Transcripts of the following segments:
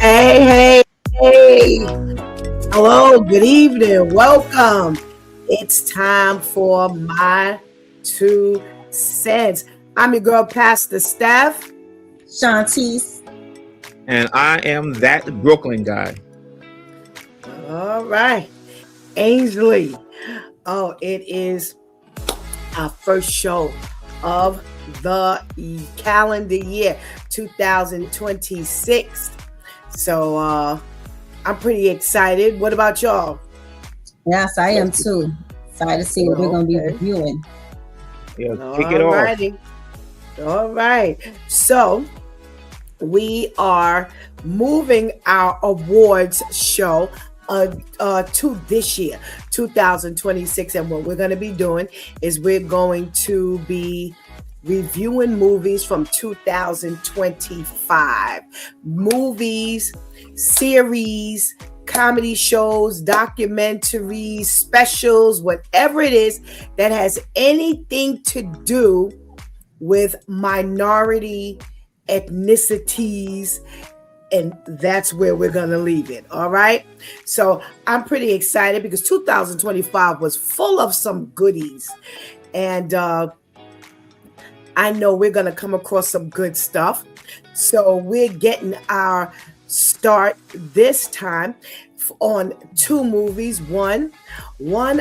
Hey, hey. Hello, good evening. Welcome. It's time for my 2 cents. I'm your girl, Pastor Steph. Shantice. And I am that Brooklyn guy. All right. Ainsley. Oh, it is our first show of the calendar year 2026. So I'm pretty excited. What about y'all? Yes, I am too. Excited to see what we're going to be reviewing. Yeah, kick it off. All right. So we are moving our awards show to this year, 2026. And what we're going to be doing is we're going to be reviewing movies from 2025. Movies, series, comedy shows, documentaries, specials, whatever it is that has anything to do with minority ethnicities, and that's where we're going to leave it. All right. So I'm pretty excited because 2025 was full of some goodies. And I know we're going to come across some good stuff. So we're getting our start this time on 2 movies. One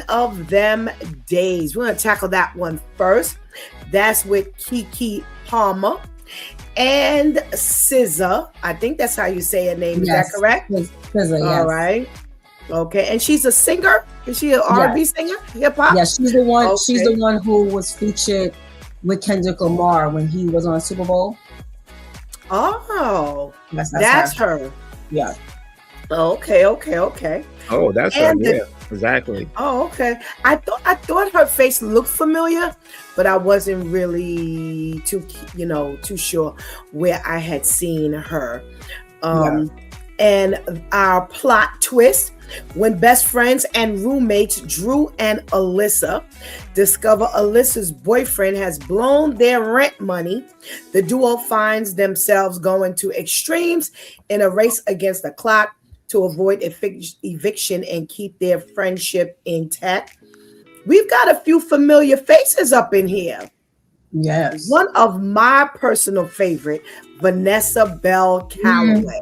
of them days. We're going to tackle that one first. That's with Keke Palmer and SZA. I think that's how you say her name. Yes. Is that correct? SZA, yes. All right. Okay. And she's a singer? Is she an R&B singer? Hip hop? Yeah, she's the one. Okay. She's the one who was featured with Kendrick Lamar when he was on Super Bowl. Oh, Yes, that's her. Yeah. Okay. Oh, that's her. Yeah, exactly. Oh, okay. I thought her face looked familiar, but I wasn't really too sure where I had seen her. And our plot twist: when best friends and roommates Drew and Alyssa discover Alyssa's boyfriend has blown their rent money, the duo finds themselves going to extremes in a race against the clock to avoid eviction and keep their friendship intact. We've got a few familiar faces up in here. Yes. One of my personal favorite, Vanessa Bell Calloway.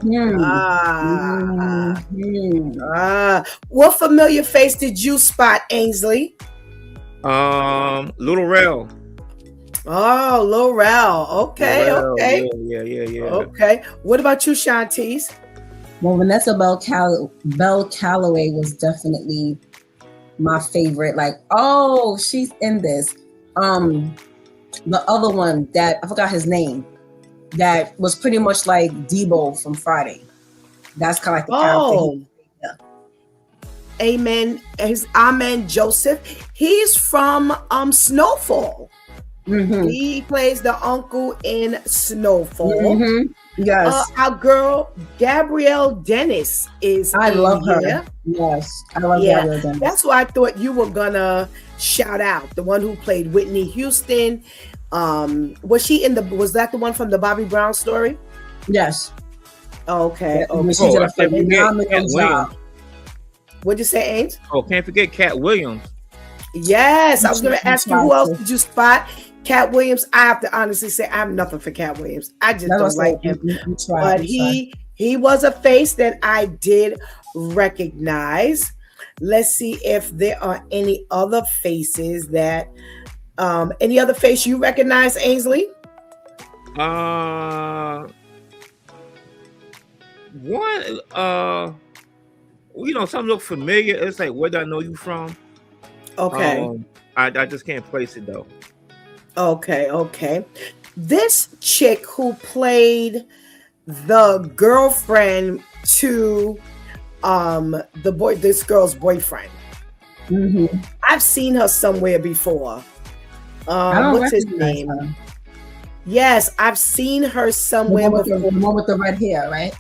What familiar face did you spot, Ainsley? Little Rel. Oh, Laurel. Okay. Yeah. Okay. What about you, Shantice? Well, Vanessa Bell Calloway was definitely my favorite. Like, oh, she's in this. The other one that I forgot his name, that was pretty much like Debo from Friday. That's kind of like the character. Amen. Amen Joseph. He's from Snowfall. Mm-hmm. He plays the uncle in Snowfall. Mm-hmm. Yes. Our girl Gabrielle Dennis is. I love her. Here. Yes, I love Gabrielle Dennis. That's why I thought you were gonna shout out the one who played Whitney Houston. Was that the one from the Bobby Brown story? Yes. Okay. She did a phenomenal job. What'd you say, Ames? Oh, can't forget Cat Williams. Yes, I was going to ask you who else did you spot? Cat Williams. I have to honestly say I have nothing for Cat Williams. I just don't like him. But he was a face that I did recognize. Let's see if there are any other faces that any other face you recognize, Ainsley? One some look familiar. It's like, where do I know you from? Okay. I just can't place it though. Okay. This chick who played the girlfriend to this girl's boyfriend. Mm-hmm. I've seen her somewhere before. What's his name? Her. Yes, I've seen her somewhere before. The one with the red hair, right?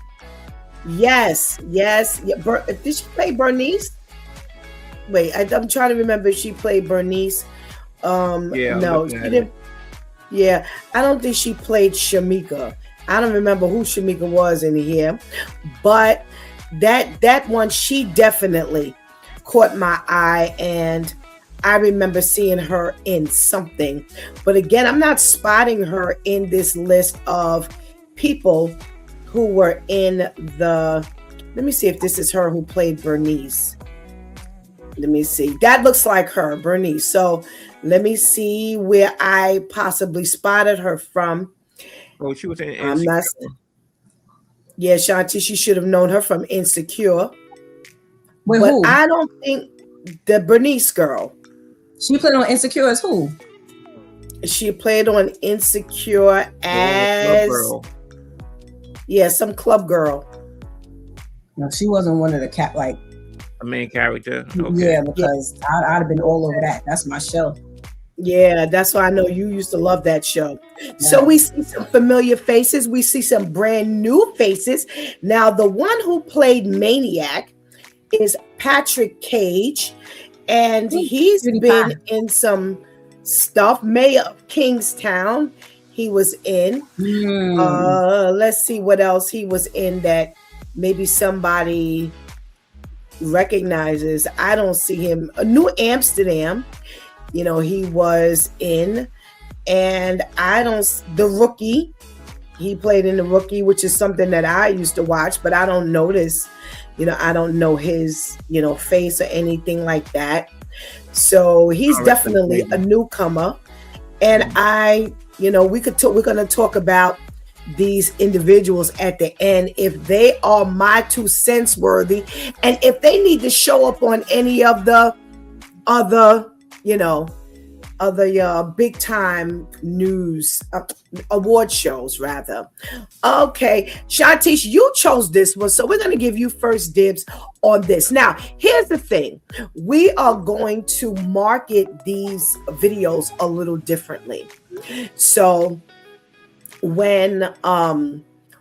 Yes. Yeah. Did she play Bernice? Wait, I'm trying to remember if she played Bernice. No, she didn't. Yeah, I don't think she played Shamika. I don't remember who Shamika was in here, but that one, she definitely caught my eye, and I remember seeing her in something. But again, I'm not spotting her in this list of people who were in the. Let me see if this is her who played Bernice. Let me see. That looks like her, Bernice. So let me see where I possibly spotted her from. Oh, she was in I'm not. Insecure. Yeah, Shanti, she should have known her from Insecure. Wait, But who? I don't think the Bernice girl. She played on Insecure as who? She played on Insecure as Girl. some club girl. No, she wasn't one of the like. A main character. Okay. Yeah, because I'd have been all over that. That's my show. Yeah, that's why I know you used to love that show. So we see some familiar faces. We see some brand new faces. Now, the one who played Maniac is Patrick Cage, and he's been in some stuff. Mayor of Kingstown, he was in. Let's see what else he was in that maybe somebody recognizes. I don't see him. New Amsterdam, he was in, and The Rookie, he played in The Rookie, which is something that I used to watch, but I don't notice, I don't know his, face or anything like that. So he's definitely a newcomer. And we're going to talk about these individuals at the end, if they are my 2 cents worthy, and if they need to show up on any of the other big time news award shows rather. Okay, Shantish, you chose this one, so we're going to give you first dibs on this. Now, here's the thing. We are going to market these videos a little differently. So when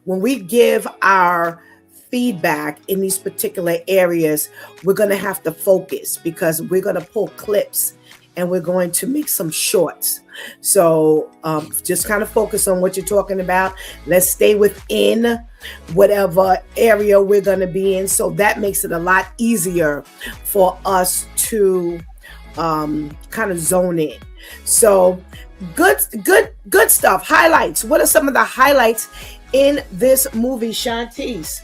we give our feedback in these particular areas, we're going to have to focus, because we're going to pull clips and we're going to make some shorts. So just kind of focus on what you're talking about. Let's stay within whatever area we're going to be in. So that makes it a lot easier for us to kind of zone in. So good stuff. Highlights. What are some of the highlights in this movie, Shantice?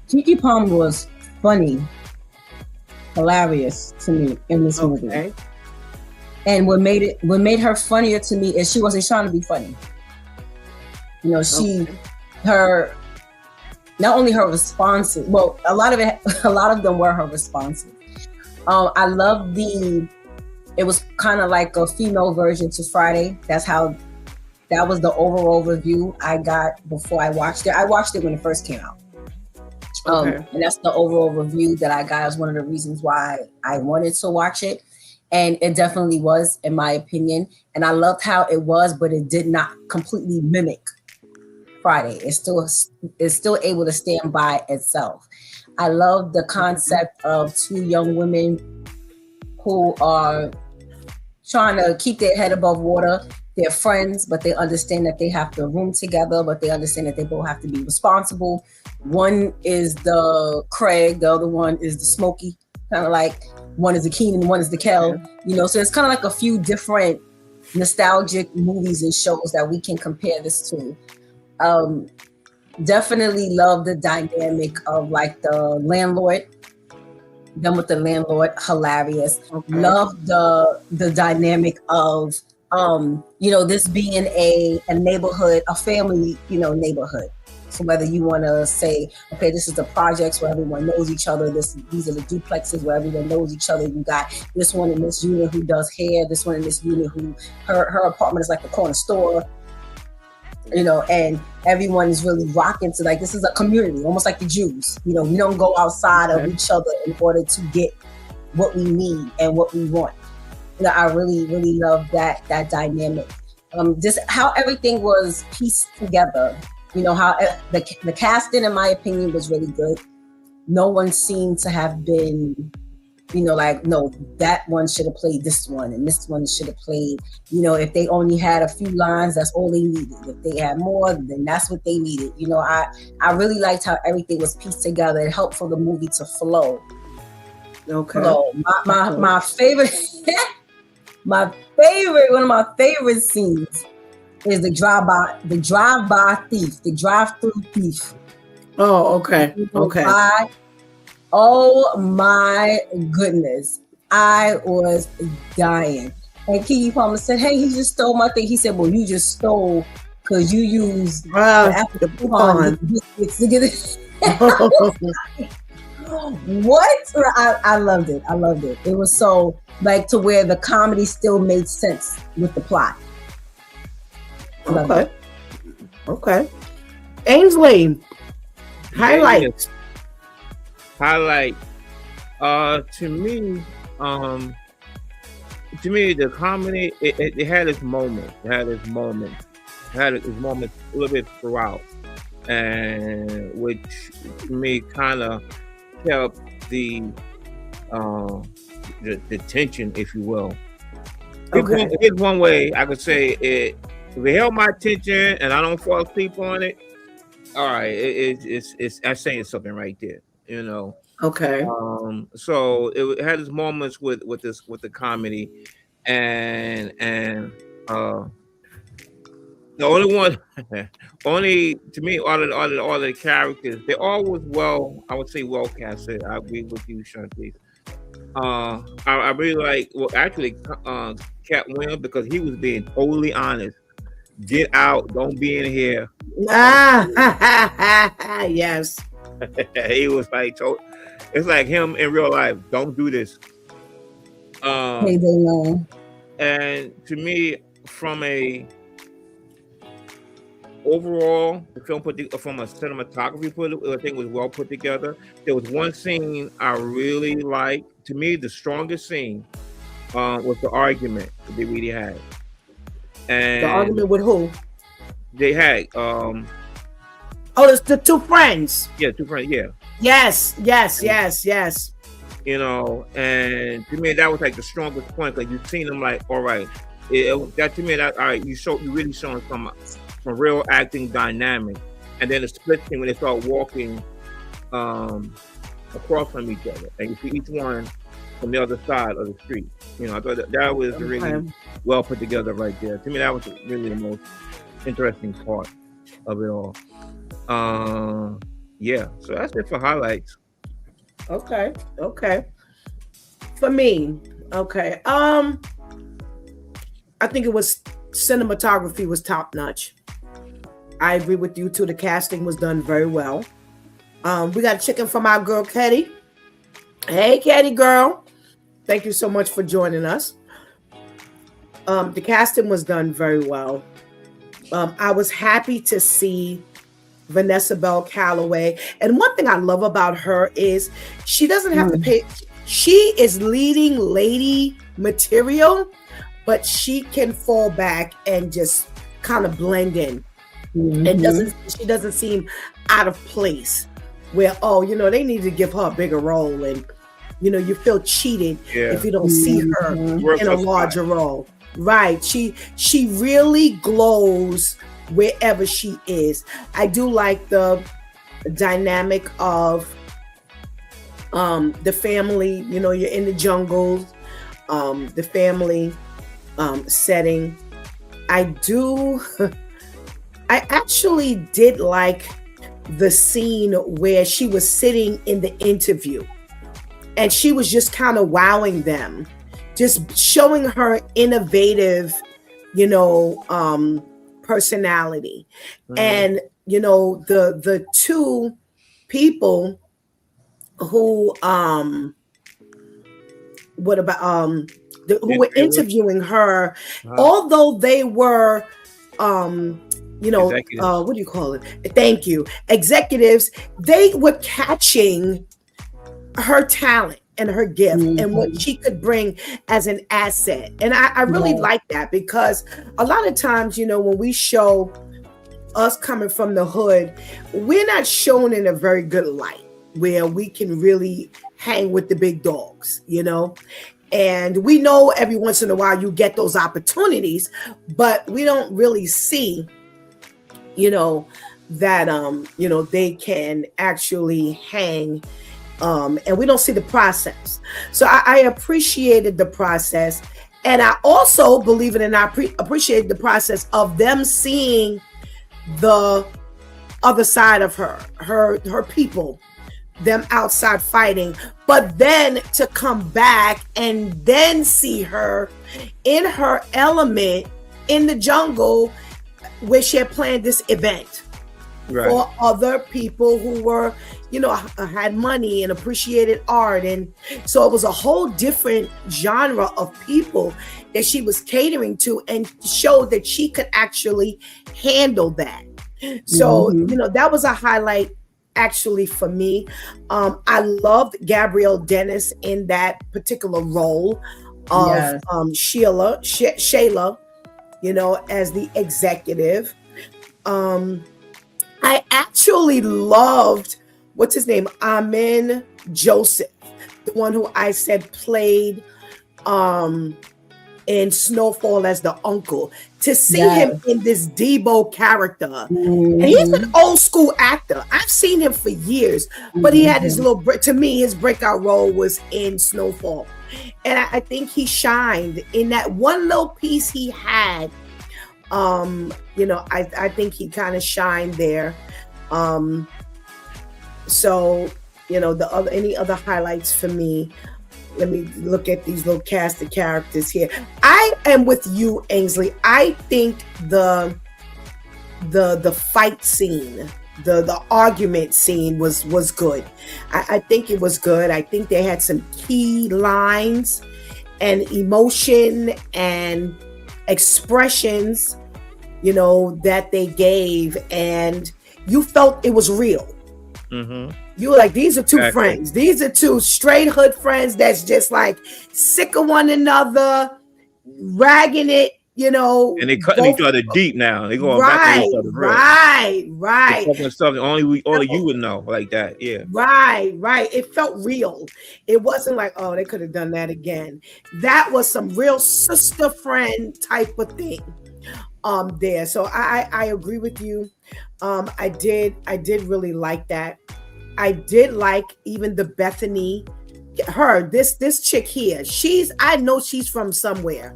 Keke Palmer was funny, hilarious to me in this movie. And what made her funnier to me is she wasn't trying to be funny. Her, not only her responses, well, a lot of them were her responses. I love it was kind of like a female version to Friday. That was the overall review I got before I watched it. I watched it when it first came out. And that's the overall review that I got as one of the reasons why I wanted to watch it. And it definitely was, in my opinion. And I loved how it was, but it did not completely mimic Friday. It's still able to stand by itself. I love the concept of 2 young women who are trying to keep their head above water. They're friends, but they understand that they have to room together, but they understand that they both have to be responsible. One is the Craig, the other one is the Smokey, kind of like one is the Keenan, one is the Kel, so it's kind of like a few different nostalgic movies and shows that we can compare this to. Definitely love the dynamic of like the landlord, them with the landlord, hilarious. Love the dynamic of this being a neighborhood, a family, neighborhood. So whether you want to say, okay, this is the projects where everyone knows each other, these are the duplexes where everyone knows each other. You got this one in this unit who does hair, this one in this unit who her apartment is like the corner store, and everyone is really rocking to, like, this is a community, almost like the Jews. We don't go outside of each other in order to get what we need and what we want. I really, really love that dynamic. Just how everything was pieced together. How the casting, in my opinion, was really good. No one seemed to have been, like, no, that one should have played this one, and this one should have played, if they only had a few lines, that's all they needed. If they had more, then that's what they needed. I really liked how everything was pieced together. It helped for the movie to flow. Okay. So my favorite, one of my favorite scenes is the drive-by thief, the drive-through thief. Oh, okay. Okay. Oh my goodness. I was dying. And Keke Palmer said, hey, he just stole my thing. He said, well, you just stole because you used the coupon to get it. What? I loved it. It was so like to where the comedy still made sense with the plot. Okay. Ainsley, highlights. Highlight. To me, the comedy it had its moments. It had its moments a little bit throughout, and which to me kind of kept the tension, if you will. Okay. It's one way I could say it. If it held my attention and I don't fall asleep on it, all right, it's I'm saying something right there, Okay. So it had its moments with the comedy, and the only one, to me, all of the characters, they all was I would say well casted. I agree with you, Shanti. I really like, Cat Williams, because he was being totally honest. Get out, don't be in here. Yes. He was like, it's like him in real life. Don't do this. Hey, they know. And to me, from a overall, the film from a cinematography I think was well put together. There was one scene I really liked. To me, the strongest scene was the argument that they really had. And the argument with who? They had it's the two friends. Yeah, two friends. Yeah. Yes. And to me that was like the strongest point, because you've seen them like, all right, that to me, that all right, you really showing some real acting dynamic. And then the split scene when they start walking across from each other, and you see each one from the other side of the street. I thought that was really well put together right there. To me, that was really the most interesting part of it all. Yeah, so that's it for highlights. Okay. For me, okay. I think it was cinematography was top notch. I agree with you too. The casting was done very well. We got a chicken from our girl Ketty. Hey, Ketty girl. Thank you so much for joining us. The casting was done very well. I was happy to see Vanessa Bell Calloway. And one thing I love about her is she doesn't have to pay. She is leading lady material, but she can fall back and just kind of blend in. And she doesn't seem out of place where, they need to give her a bigger role, and you feel cheated if you don't see her in a larger role. Right. She really glows wherever she is. I do like the dynamic of the family, you're in the jungle, the family setting. I actually did like the scene where she was sitting in the interview and she was just kind of wowing them, just showing her innovative, personality. And, the two people who, who were interviewing her, although they were, what do you call it? Thank you. Executives, they were catching her talent and her gift and what she could bring as an asset. And I really like that, because a lot of times, when we show us coming from the hood, we're not shown in a very good light where we can really hang with the big dogs, you know. And we know every once in a while you get those opportunities, but we don't really see, you know, that you know, they can actually hang, and we don't see the process. So I appreciated the process, and I also, believe it or not, appreciated the process of them seeing the other side of her people, them outside fighting, but then to come back and then see her in her element in the jungle where she had planned this event for other people who were, you know, had money and appreciated art. And so it was a whole different genre of people that she was catering to, and showed that she could actually handle that. So, you know, that was a highlight actually for me. I loved Gabrielle Dennis in that particular role of Shayla, you know, as the executive. I actually loved, what's his name? Amin Joseph, the one who I said played in Snowfall as the uncle. To see him in this Debo character, and he's an old school actor. I've seen him for years, but he had his little to me, his breakout role was in Snowfall, and I think he shined in that one little piece he had. You know, I think he kind of shined there. So, you know, any other highlights for me? Let me look at these little cast of characters here. I am with you, Ainsley. I think the fight scene, the argument scene was good. I think it was good. I think they had some key lines and emotion and expressions, you know, that they gave, and you felt it was real. You were like, these are two friends. These are two straight hood friends that's just like sick of one another, ragging it, you know. And they cutting each other deep now. They going back on each other. Right. Talking something only you would know, like that. Yeah. Right. It felt real. It wasn't like, oh, they could have done that again. That was some real sister friend type of thing. There. So I agree with you. I did really like that. I did like even the Bethany, this chick here. I know she's from somewhere.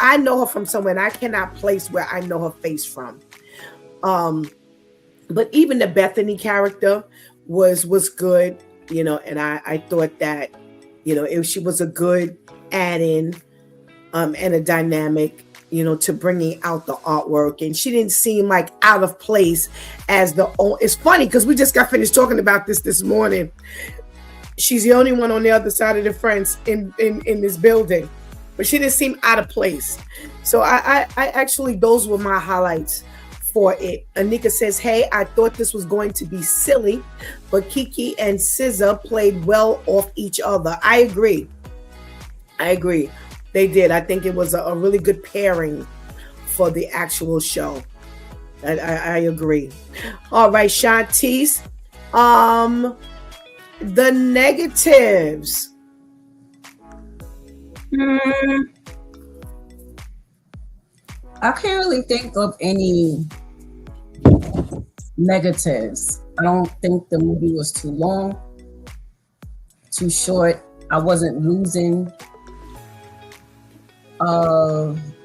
I know her from somewhere, and I cannot place where I know her face from. But even the Bethany character was good, you know, and I thought that, you know, she was a good add-in, and a dynamic, you know, to bringing out the artwork. And she didn't seem like out of place as it's funny because we just got finished talking about this morning. She's the only one on the other side of the fence in this building, but she didn't seem out of place. So I actually, those were my highlights for it. Anika says, hey, I thought this was going to be silly, but Kiki and SZA played well off each other. I agree. They did. I think it was a really good pairing for the actual show. I agree. All right, Shantice. The negatives. I can't really think of any negatives. I don't think the movie was too long, too short. I wasn't losing.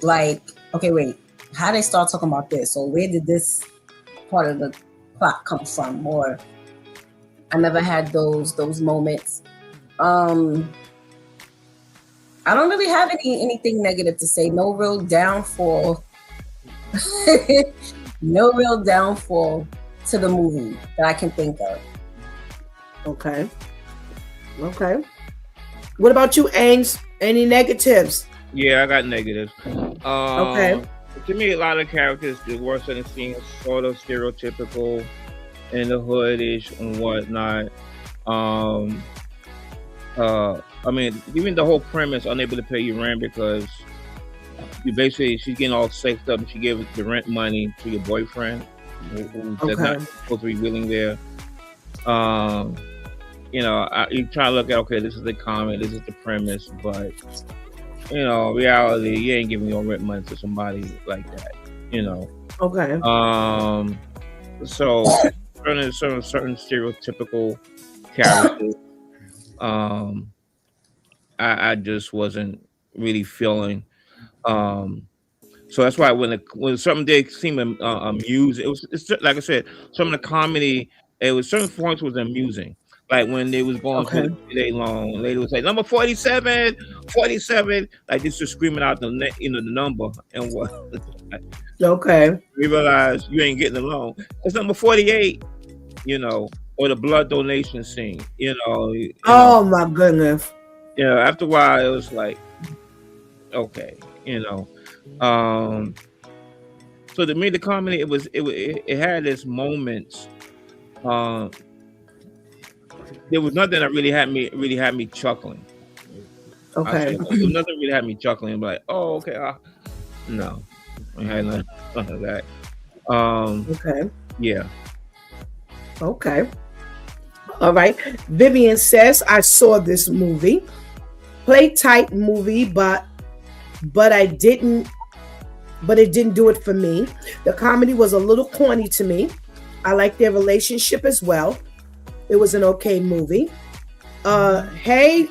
Like, okay, wait, how they start talking about this? So where did this part of the plot come from? Or I never had those moments. I don't really have anything negative to say. No real downfall. No real downfall to the movie that I can think of. Okay. What about you, Ains? Any negatives? Yeah, I got negatives. Okay. To me, a lot of characters, the worst of the scene, sort of stereotypical in the hoodish and whatnot. I mean, even the whole premise, unable to pay your rent because she's getting all sexed up and she gave the rent money to your boyfriend, who's not supposed to be willing there. you try to look at, okay, this is the comment, this is the premise, but reality, you ain't giving your rent money to somebody like that. Okay. So certain stereotypical characters, I just wasn't really feeling. So that's why when something did seem amusing, it's just, like I said, some of the comedy, it was certain points was amusing. Like when they was going through Okay. the day long, lady would say number 47, 47, like just screaming out the number and what. Okay. We realize you ain't getting along. It's number 48, or the blood donation scene, Oh my goodness. After a while, it was like, okay, um. So to me, the comedy, it had its moments. Uh, there was nothing that really had me chuckling. I Okay. say there was nothing really had me chuckling. Like, oh, okay, no, I had none of that. Okay. Yeah. Okay. All right. Vivian says, I saw this movie. Play tight movie, but it didn't do it for me. The comedy was a little corny to me. I like their relationship as well. It was an okay movie. Hey,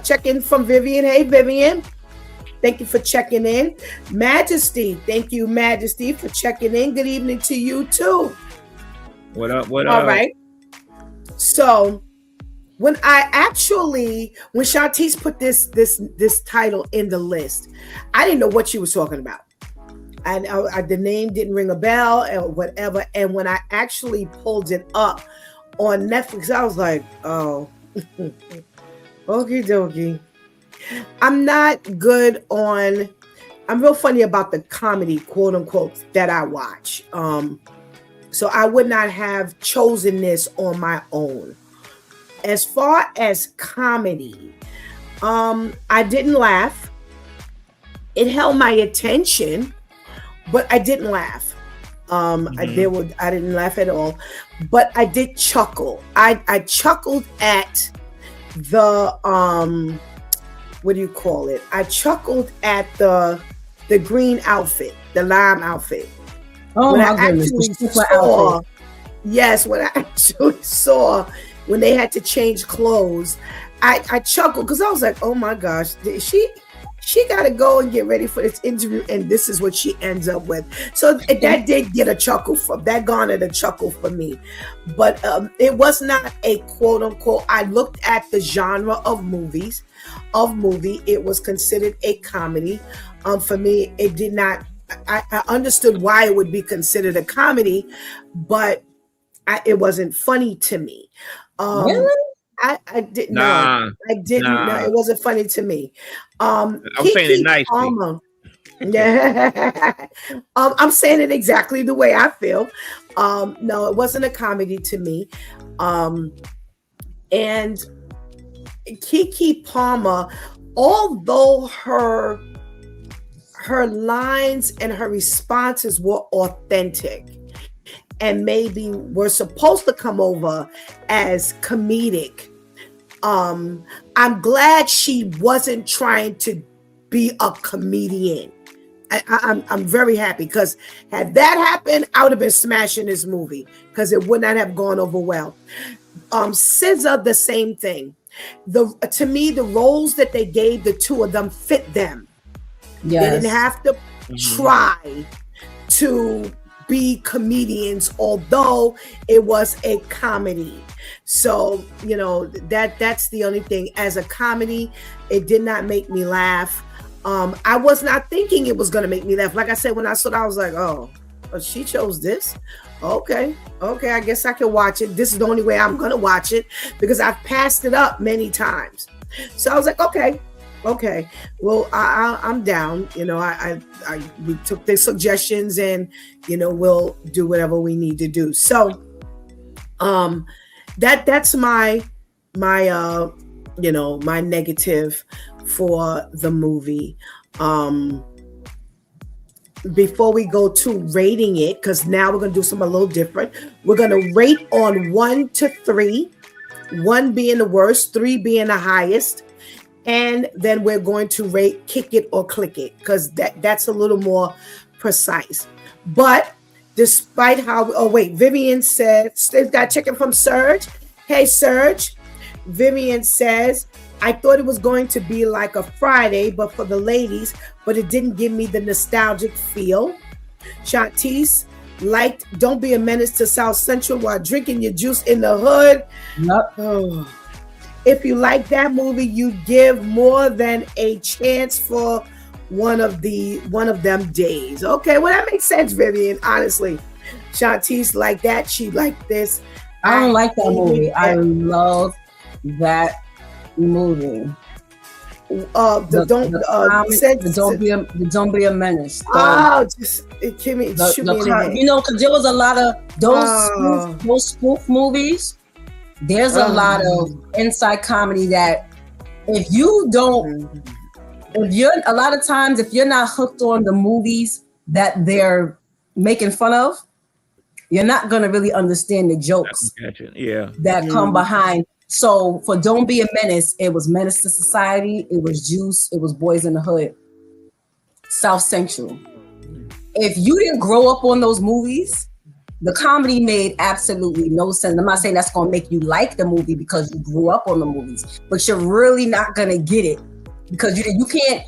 check in from Vivian. Hey, Vivian. Thank you for checking in. Majesty. Thank you, Majesty, for checking in. Good evening to you, too. What up? What All up? right. So when Shantice put this title in the list, I didn't know what she was talking about. And the name didn't ring a bell or whatever. And when I actually pulled it up on Netflix, I was like, oh, okie dokie. I'm real funny about the comedy, quote unquote, that I watch. So I would not have chosen this on my own. As far as comedy, I didn't laugh. It held my attention, but I didn't laugh. I didn't laugh at all, but I did chuckle. I chuckled at the what do you call it? I chuckled at the green outfit, the lime outfit. Oh When my I goodness, actually the super saw, outfit. yes, when I actually saw when they had to change clothes, I chuckled because I was like, oh my gosh, she got to go and get ready for this interview, and this is what she ends up with. So that did get a chuckle that garnered a chuckle for me, but it was not a quote unquote. I looked at the genre of movie. It was considered a comedy. For me, it did not. I understood why it would be considered a comedy, but it wasn't funny to me. Really? I didn't know. Nah, I didn't know. nah. It wasn't funny to me. I was saying it Kiki nicely. Palmer. Yeah. I'm saying it exactly the way I feel. No, it wasn't a comedy to me. And Kiki Palmer, although her lines and her responses were authentic and maybe were supposed to come over as comedic, I'm glad she wasn't trying to be a comedian. I'm very happy, because had that happened, I would have been smashing this movie because it would not have gone over well. SZA, the same thing. To me, the roles that they gave the two of them fit them. Yes. They didn't have to try to be comedians, although it was a comedy. So, that's the only thing. As a comedy, it did not make me laugh. I was not thinking it was going to make me laugh. Like I said, when I saw it, I was like, oh, she chose this. Okay, I guess I can watch it. This is the only way I'm going to watch it, because I've passed it up many times. So I was like, okay. Well, I'm down. We took the suggestions, and we'll do whatever we need to do. So, that's my my negative for the movie. Before we go to rating it, because now we're gonna do something a little different. We're gonna rate on 1 to 3. 1 being the worst, 3 being the highest. And then we're going to rate kick it or click it, because that's a little more precise. But despite how, oh wait, Vivian said, they've got chicken from Serge. Hey Serge, Vivian says, I thought it was going to be like a Friday, but for the ladies, but it didn't give me the nostalgic feel. Shantice liked Don't Be a Menace to South Central while drinking your juice in the hood. Yep. Oh. If you like that movie, you give more than a chance for one of them days. Okay, well that makes sense, Vivian. Honestly, Shantice like that. She liked this. I don't like that movie. I love that movie. Don't be a menace. Just give me shoot me in the head. You know, because there was a lot of those spoof movies. There's a lot of inside comedy that if you're a lot of times if you're not hooked on the movies that they're making fun of, you're not gonna really understand the jokes that come behind. So for Don't Be a Menace, it was Menace to Society, it was Juice, it was Boys in the Hood, South Central. If you didn't grow up on those movies, the comedy made absolutely no sense. I'm not saying that's going to make you like the movie because you grew up on the movies, but you're really not going to get it because you can't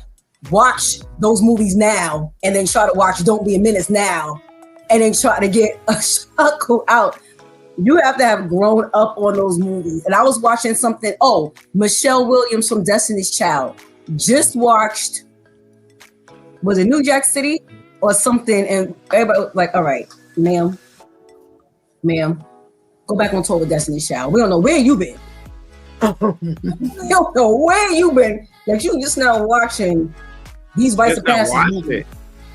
watch those movies now and then try to watch Don't Be a Menace now and then try to get a chuckle out. You have to have grown up on those movies. And I was watching something, Michelle Williams from Destiny's Child just watched, was it New Jack City or something? And everybody was like, all right, ma'am, go back on tour with Destiny's Child. We don't know where you been. We don't know where you been. Like you just now watching these Vice of Passage movies.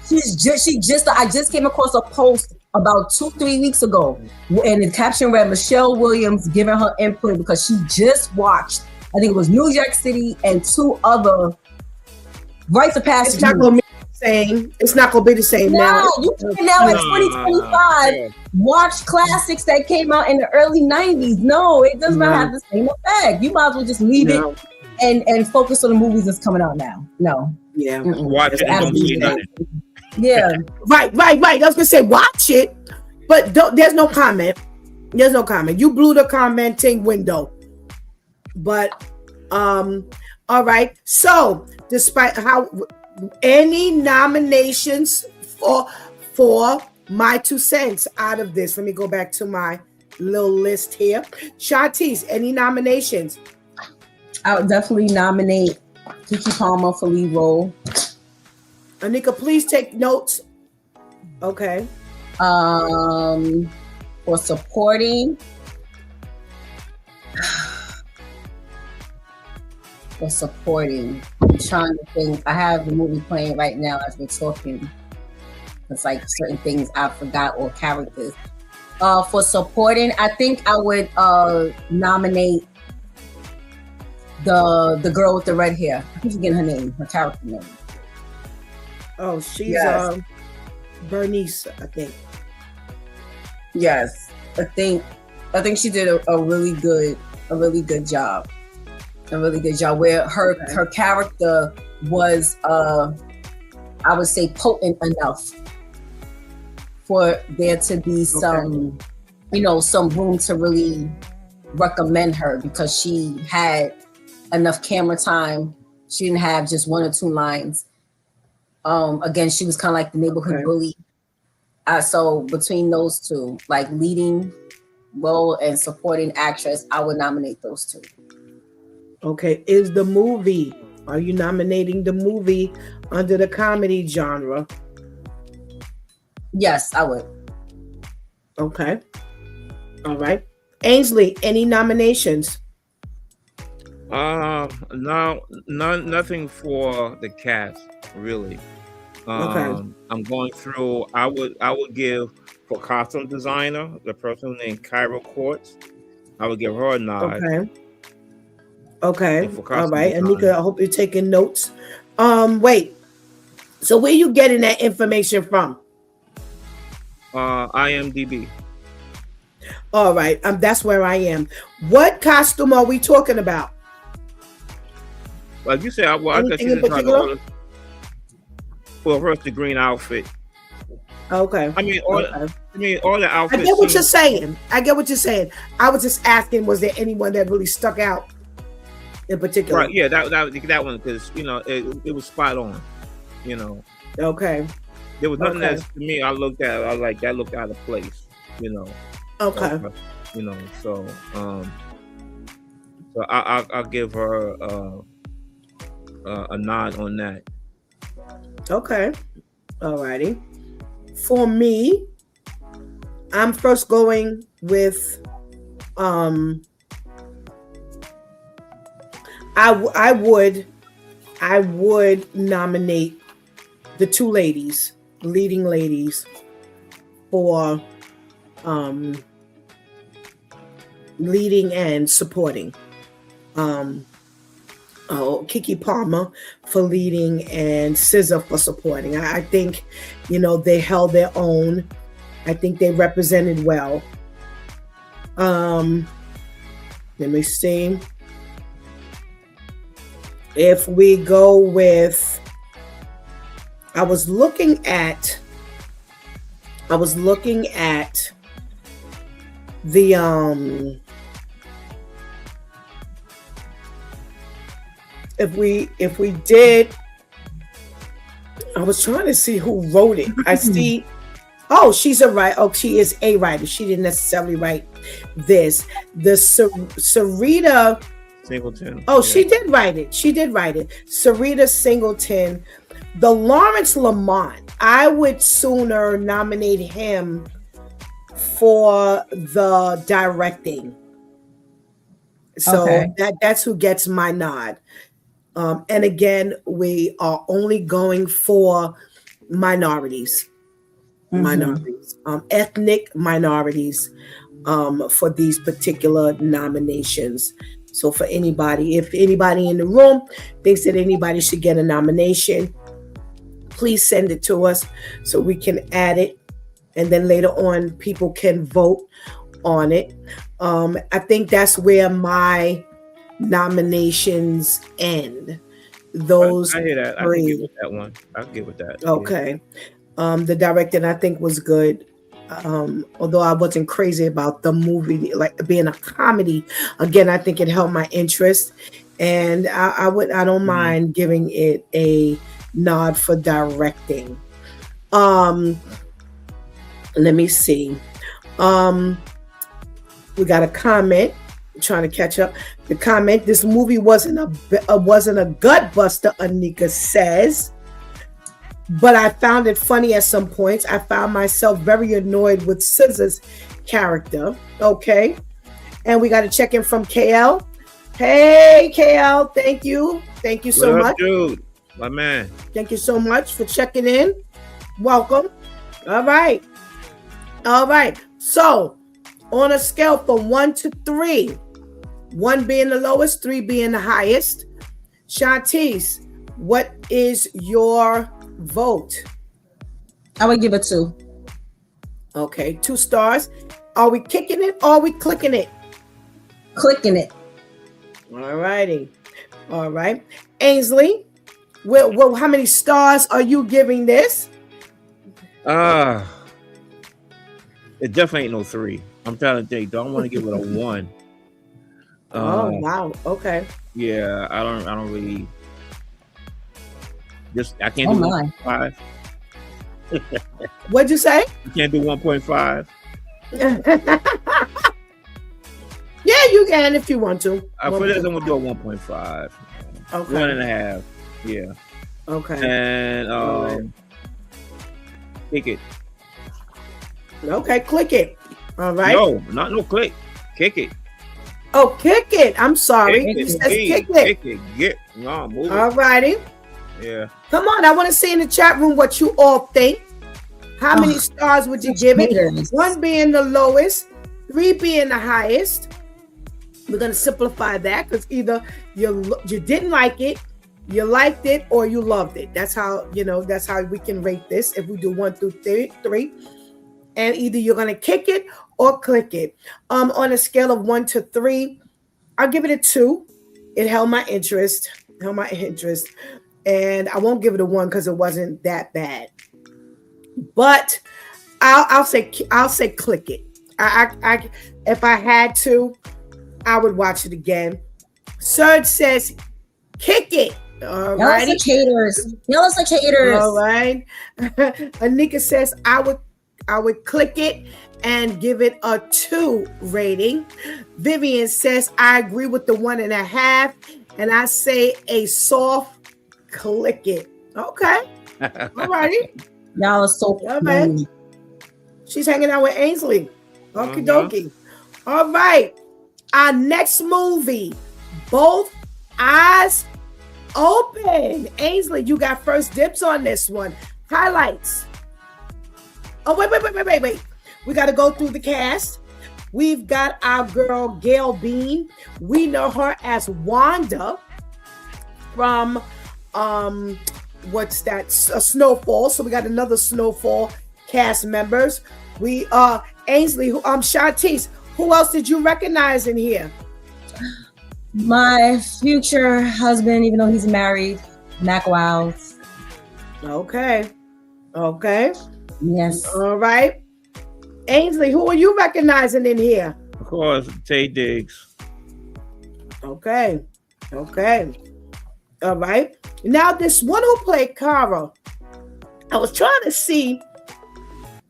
I just came across a post about 2-3 weeks ago, and the caption read Michelle Williams giving her input because she just watched, I think it was New Jack City and 2 other Rites of Passage. It's not gonna be the same. It's not gonna be the same now. You can now in 2025 watch classics that came out in the early 90s. No, it does not have the same effect. You might as well just leave it and focus on the movies that's coming out now. No. Yeah. Watch it and don't see nothing. Yeah. Right. I was gonna say watch it, but there's no comment. There's no comment. You blew the commenting window. But all right. So despite how any nominations for my 2 cents out of this, let me go back to my little list here. Shantice, any nominations? I would definitely nominate Kiki Palmer for lead role. Anika, please take notes. Okay. For supporting. I'm trying to think. I have the movie playing right now as we're talking. It's like certain things I forgot or characters. For supporting, I think I would nominate the girl with the red hair. I keep forgetting her name, her character name. Oh, she's Bernice, I think. Yes, I think she did a really good job. A really good job where her character was I would say potent enough for there to be some some room to really recommend her because she had enough camera time. She didn't have just 1 or 2 lines. Again, she was kind of like the neighborhood bully. So between those 2, like leading role and supporting actress, I would nominate those 2. Okay, are you nominating the movie under the comedy genre? Yes, I would. Okay. All right. Ainsley, any nominations? No, nothing for the cast, really. Okay. I'm going through. I would give for costume designer the person named Kyra Quartz. I would give her a nod. Okay. All right, Anika. I hope you're taking notes. Wait. So where you getting that information from? IMDb. All right. That's where I am. What costume are we talking about? Like you said, well, I guess Anything you in just trying to particular? order. Well, first the green outfit. Okay. I mean, Okay. all the I outfits. get what you're saying. I get what you're saying. I was just asking, was there anyone that really stuck out in particular? Right? Yeah, that one because it was spot on. You know, Okay. there was nothing Okay. that to me I looked at. I like that looked out of place. You know. Okay. You know. So I'll give her a nod on that. Okay. Alrighty. For me, I'm first going with I would nominate the two ladies, leading ladies, for leading and supporting. Kiki Palmer for leading and SZA for supporting. I think, they held their own. I think they represented well. Let me see. If we go with, I was looking at the if we did, I was trying to see who wrote it. I see. Oh, she's a writer. Oh, she is a writer. She didn't necessarily write this. The Sarita Singleton. Oh, yeah. She did write it. Sarita Singleton. The Lawrence Lamont. I would sooner nominate him for the directing. So Okay. that's who gets my nod. And again, we are only going for minorities, ethnic minorities, for these particular nominations. So for anybody, if anybody in the room thinks that anybody should get a nomination, please send it to us so we can add it. And then later on, people can vote on it. I think that's where my nominations end. Those I hear that. three. I can get with that one. I can get with that. Okay. Yeah. The directing I think was good. Although I wasn't crazy about the movie, like being a comedy. Again, I think it held my interest, and I don't mind giving it a nod for directing. Let me see. We got a comment. I'm trying to catch up. The comment: this movie wasn't a gut buster. Anika says, but I found it funny at some points. I found myself very annoyed with SZA's character. Okay, and we got to check in from KL. Hey, KL, thank you so much, dude. My man. Thank you so much for checking in. Welcome. All right. So, on a scale from 1 to 3, 1 being the lowest, 3 being the highest, Shantice, what is your vote? I would give it 2. Okay, 2 stars. Are we kicking it or are we clicking it? Clicking it. All righty. All right. Ainsley, well, how many stars are you giving this? It definitely ain't no 3. I'm trying to think. Don't want to give it a 1. Oh wow. Okay. Yeah, I don't really. I can't do 1.5. What'd you say? You can't do 1.5. Yeah, you can if you want to. For this, I'm gonna do a 1.5. Okay. 1.5. Yeah. Okay. And kick it. Okay, click it. All right. No, not no click. Kick it. Oh, kick it. I'm sorry. It says kick it. Move it. All righty. Yeah. Come on. I want to see in the chat room what you all think. How many stars would you give it? 1 being the lowest, 3 being the highest. We're going to simplify that because either you didn't like it, you liked it, or you loved it. That's how we can rate this if we do 1 through 3. And either you're going to kick it or click it. On a scale of 1 to 3, I'll give it a 2. It held my interest. Held my interest. And I won't give it a 1 because it wasn't that bad. But I'll say click it. I if I had to, I would watch it again. Serge says kick it. All Y'all righty. like haters. Y'all like haters. All right. Anika says I would click it and give it a 2 rating. Vivian says I agree with the 1.5, and I say a soft click it. Okay. All righty. Y'all are so Yeah, man. funny. She's hanging out with Ainsley. Okie Uh-huh. dokie. All right. Our next movie, Both Eyes Open. Ainsley, you got first dibs on this one. Highlights. Oh, wait. We got to go through the cast. We've got our girl, Gail Bean. We know her as Wanda from, what's that? Snowfall. So we got another Snowfall cast members. We, Ainsley, Shantice, who else did you recognize in here? My future husband, even though he's married, Mac Wiles. Okay. Yes. All right. Ainsley, who are you recognizing in here? Of course, Tay Diggs. Okay. All right. Now, this one who played Kara, I was trying to see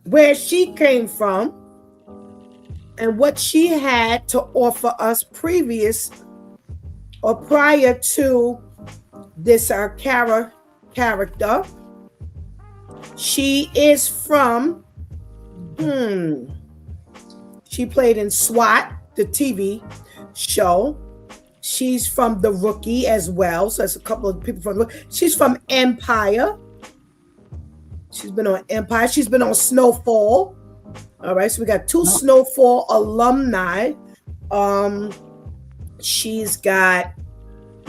where she came from and what she had to offer us prior to this Kara character. She is from she played in SWAT, the TV show. She's from The Rookie as well. So that's a couple of people from. She's from Empire. She's been on Empire. She's been on Snowfall. All right, so we got 2 Snowfall alumni. She's got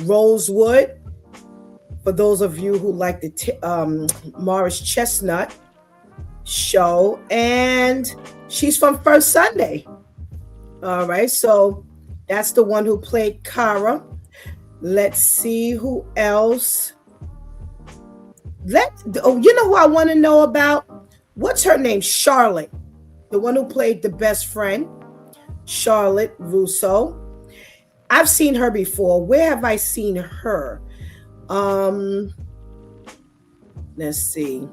Rosewood. For those of you who like the Morris Chestnut show, and she's from First Sunday. All right, so that's the one who played Kara. Let's see who else. You know who I want to know about? What's her name? Charlotte, the one who played the best friend, Charlotte Russo. I've seen her before. Where have I seen her? Let's see.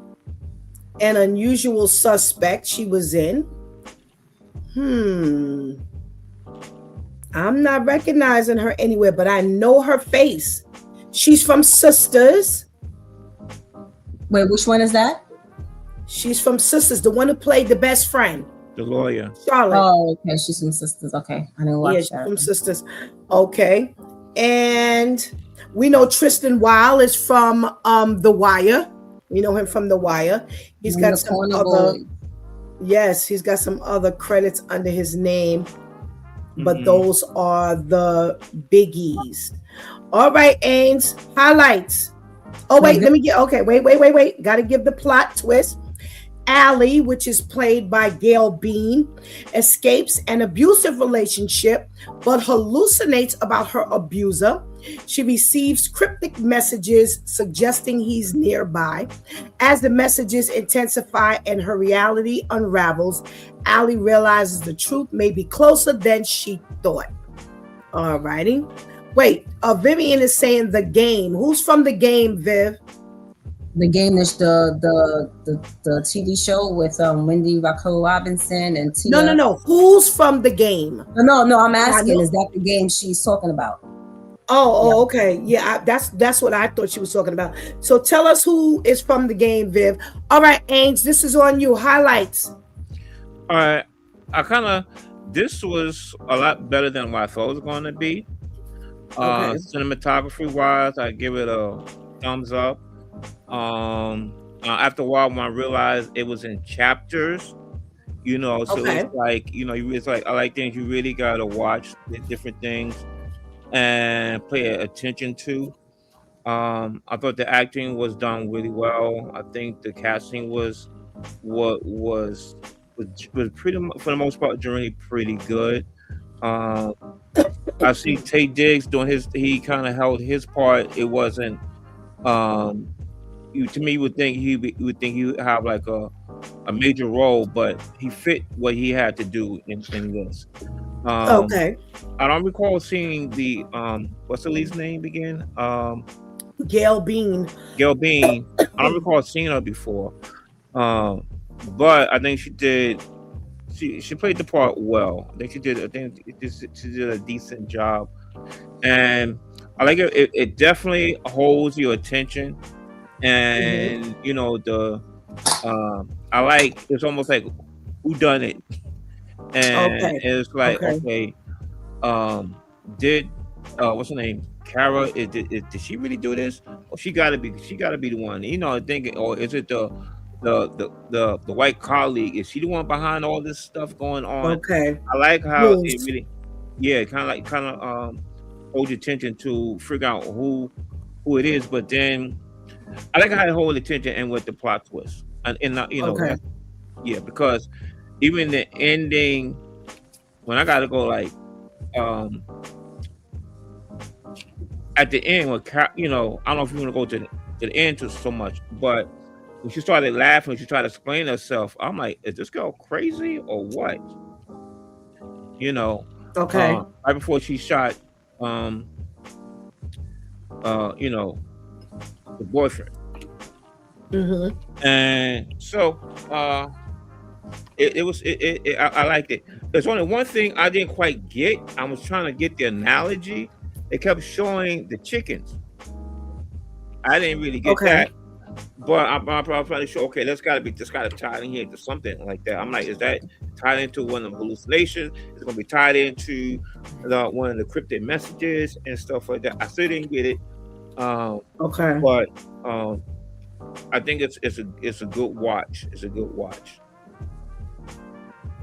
An Unusual Suspect she was in. I'm not recognizing her anywhere, but I know her face. She's from Sisters. Wait, which one is that? She's from Sisters, the one who played the best friend. The lawyer. Charlotte. Oh, okay. She's from Sisters. Okay. I didn't watch She's that. from Sisters. Okay. And we know Tristan Weil is from The Wire. We know him from The Wire. He's got some other. Yes, he's got some other credits under his name, but those are the biggies. All right, Ains, highlights. Oh, wait, let me get, okay, wait. Got to give the plot twist. Allie, which is played by Gail Bean, escapes an abusive relationship but hallucinates about her abuser. She receives cryptic messages suggesting he's nearby. As the messages intensify and her reality unravels, Allie realizes the truth may be closer than she thought. All righty. Wait, Vivian is saying The Game. Who's from The Game, Viv? The Game is the TV show with Wendy Raquel Robinson and Tia. No. Who's from The Game? No. I'm asking, is that the game she's talking about? Oh, okay. Yeah, that's what I thought she was talking about. So tell us who is from The Game, Viv. All right, Ains, this is on you. Highlights. All right. This was a lot better than what I thought it was going to be. Okay. Cinematography wise, I give it a thumbs up. After a while, when I realized it was in chapters, so it's like, it's like I like things you really gotta watch the different things and pay attention to. I thought the acting was done really well. I think the casting was was pretty for the most part generally pretty good. Um, I see Tay Diggs doing his. He kind of held his part. It wasn't. Um, you to me you would think you would think he would have like a major role, but he fit what he had to do in this. Um, Okay. I don't recall seeing the what's the lead's name again? Gail Bean. Gail Bean. I don't recall seeing her before. Um, but I think she did. She played the part well. I think she did. I think she did a decent job, and I like it. It definitely holds your attention, Hmm. and I like it's almost like who done it, and Okay. it's like Okay. okay, um, did what's her name? Kara, did she really do this? Or she gotta be the one. Thinking, or is it the white colleague? Is she the one behind all this stuff going on? Okay. I like how it Moves. really, yeah, kind of hold your attention to figure out who it is. But then I like how it hold attention and with the plot twist, and not, Okay. that's, yeah, because even the ending when I gotta go like um at the end when I don't know if you want to go to the end to so much, but when she started laughing, she tried to explain herself. I'm like, is this girl crazy or what? You know, Okay. right before she shot, um, uh, you know, the boyfriend, Hmm. and so it was I liked it. There's only one thing I didn't quite get. I was trying to get the analogy. They kept showing the chickens. I didn't really get Okay. that. But I'm probably sure. Okay, this gotta tie in here to something like that. I'm like, is that tied into one of the hallucinations? Is it gonna be tied into one of the cryptic messages and stuff like that? I still didn't get it. Um, Okay. but um, I think it's a good watch. It's a good watch.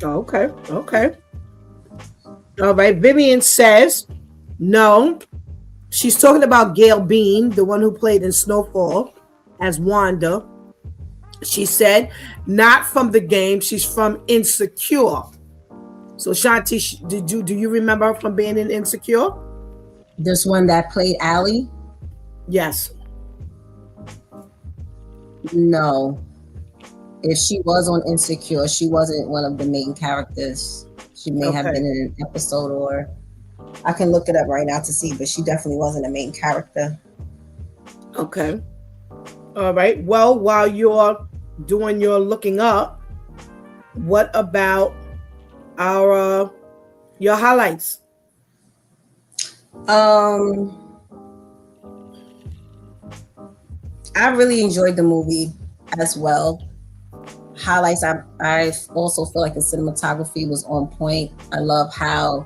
Okay. Okay. All right. Vivian says no. She's talking about Gail Bean, the one who played in Snowfall as Wanda. She said not from the game. She's from Insecure. So Shanti, do you remember her from being in Insecure? This one that played Allie? Yes. No. If she was on Insecure, she wasn't one of the main characters. She may have Okay. been in an episode, or I can look it up right now to see, but she definitely wasn't a main character. Okay. All right. Well, while you're doing your looking up, what about our your highlights? I really enjoyed the movie as well. Highlights, I also feel like the cinematography was on point. I love how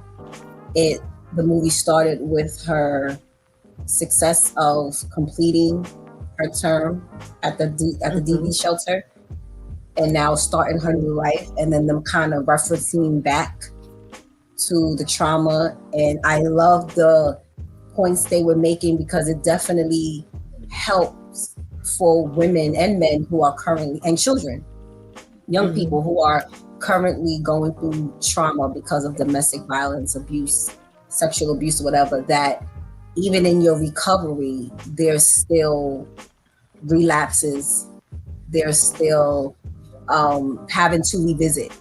the movie started with her success of completing her term at the DV shelter, and now starting her new life, and then them kind of referencing back to the trauma. And I love the points they were making because it definitely helps for women and men who are currently, and children, young people who are currently going through trauma because of domestic violence, abuse, sexual abuse, or whatever, that even in your recovery, there's still relapses. There's still having to revisit,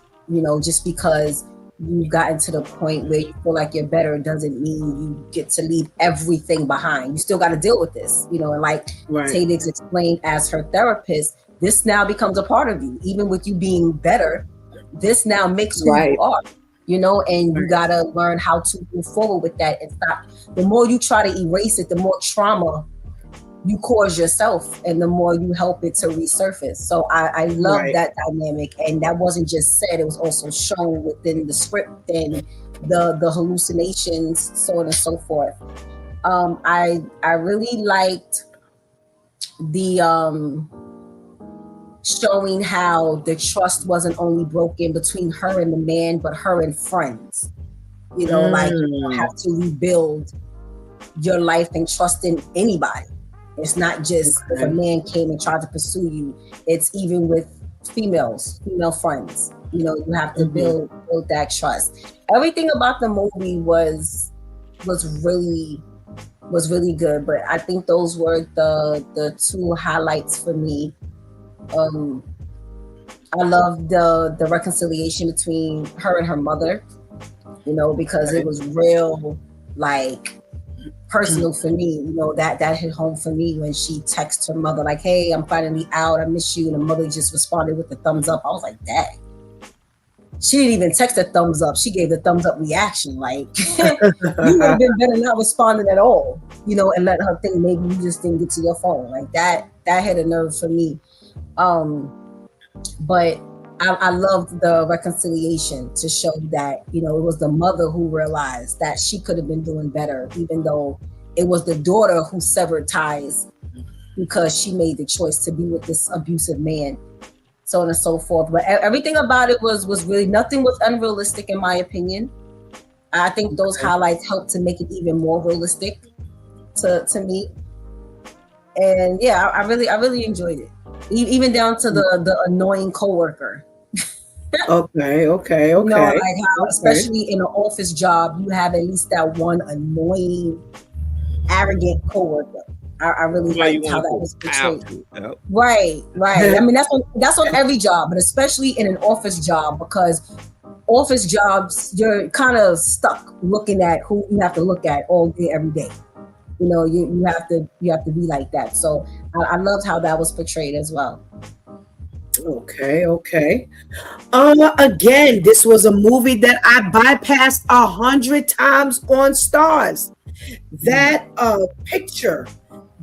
just because you've gotten to the point where you feel like you're better doesn't mean you get to leave everything behind. You still got to deal with this, and like Tay Diggs explained as her therapist, this now becomes a part of you. Even with you being better, this now makes who you are, and you got to learn how to move forward with that and stop. The more you try to erase it, the more trauma you cause yourself and the more you help it to resurface. So I love that dynamic, and that wasn't just said, it was also shown within the script and the hallucinations, so on and so forth. I really liked the showing how the trust wasn't only broken between her and the man, but her and friends. Like you don't have to rebuild your life and trust in anybody. It's not just if a man came and tried to pursue you. It's even with female friends. You know, you have to Mhm. build that trust. Everything about the movie was really good, but I think those were the two highlights for me. Um, I love the reconciliation between her and her mother, you know, because it Right. was real, like, personal for me. You know, that hit home for me when she texted her mother like, "Hey, I'm finally out. I miss you." And the mother just responded with the thumbs up. I was like, "Dang." She didn't even text a thumbs up. She gave the thumbs up reaction. Like, you would have been better not responding at all, you know, and let her think maybe you just didn't get to your phone. Like that hit a nerve for me. But I loved the reconciliation to show that, you know, it was the mother who realized that she could have been doing better, even though it was the daughter who severed ties because she made the choice to be with this abusive man, so on and so forth. But everything about it was really, nothing was unrealistic in my opinion. I think those highlights helped to make it even more realistic to me. And yeah, I really enjoyed it, even down to the annoying coworker. Okay. You know, like how, Okay. especially in an office job, you have at least that one annoying, arrogant coworker. I really Somebody you liked want how to that put was power portrayed. to. Yep. Right. I mean, that's on every job, but especially in an office job, because office jobs, you're kind of stuck looking at who you have to look at all day, every day. You know, you have to be like that. So I loved how that was portrayed as well. Okay. Again, this was a movie that I bypassed 100 times on Stars. That picture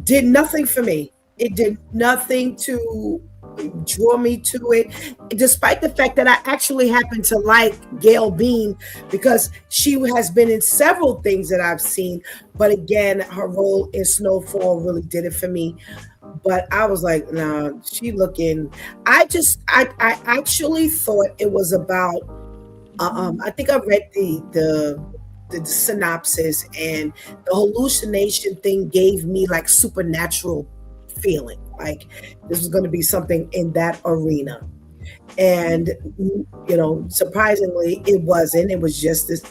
did nothing for me. It did nothing to draw me to it, despite the fact that I actually happen to like Gail Bean because she has been in several things that I've seen. But again, her role in Snowfall really did it for me. But I was like, nah, she looking. I actually thought it was about. I think I read the synopsis, and the hallucination thing gave me like supernatural feeling, like this was going to be something in that arena. And surprisingly, it wasn't. It was just this,